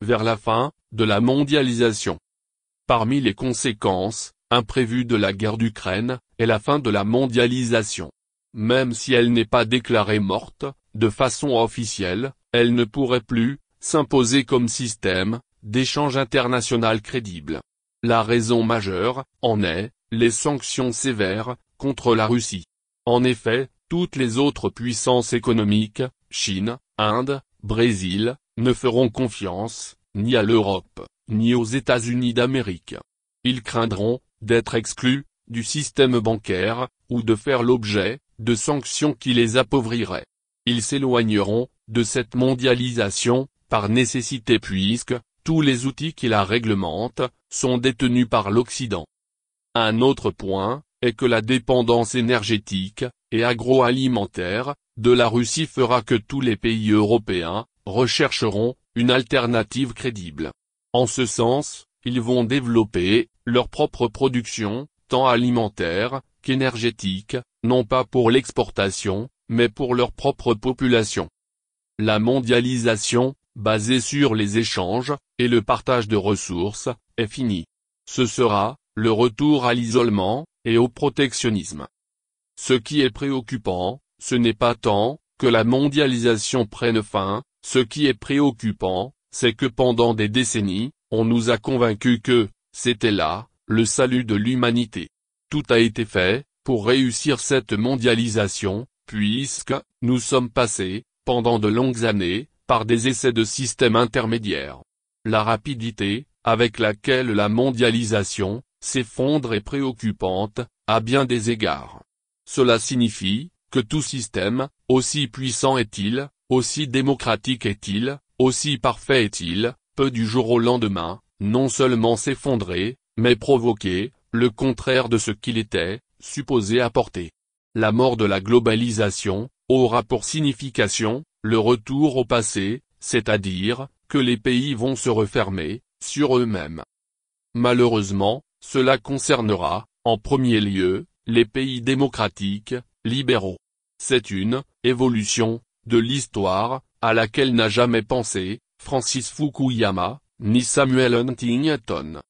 vers la fin de la mondialisation. Parmi les conséquences imprévues de la guerre d'Ukraine est la fin de la mondialisation. Même si elle n'est pas déclarée morte, de façon officielle, elle ne pourrait plus s'imposer comme système d'échange international crédible. La raison majeure en est les sanctions sévères contre la Russie. En effet, toutes les autres puissances économiques, Chine, Inde, Brésil, ne feront confiance, ni à l'Europe, ni aux États-Unis d'Amérique. Ils craindront d'être exclus du système bancaire, ou de faire l'objet de sanctions qui les appauvriraient. Ils s'éloigneront de cette mondialisation par nécessité puisque tous les outils qui la réglementent sont détenus par l'Occident. Un autre point est que la dépendance énergétique et agroalimentaire de la Russie fera que tous les pays européens rechercheront une alternative crédible. En ce sens, ils vont développer leur propre production, tant alimentaire qu'énergétique, non pas pour l'exportation, mais pour leur propre population. La mondialisation, basée sur les échanges et le partage de ressources, est finie. Ce sera le retour à l'isolement et au protectionnisme. Ce qui est préoccupant, ce n'est pas tant que la mondialisation prenne fin, ce qui est préoccupant, c'est que pendant des décennies, on nous a convaincus que c'était là le salut de l'humanité. Tout a été fait pour réussir cette mondialisation, puisque nous sommes passés, pendant de longues années, par des essais de systèmes intermédiaires. La rapidité avec laquelle la mondialisation s'effondre est préoccupante, à bien des égards. Cela signifie que tout système, aussi puissant est-il, aussi démocratique est-il, aussi parfait est-il, peut du jour au lendemain, non seulement s'effondrer, mais provoquer le contraire de ce qu'il était supposé apporter. La mort de la globalisation aura pour signification le retour au passé, c'est-à-dire que les pays vont se refermer sur eux-mêmes. Malheureusement, cela concernera, en premier lieu, les pays démocratiques, libéraux. C'est une évolution de l'histoire à laquelle n'a jamais pensé Francis Fukuyama, ni Samuel Huntington.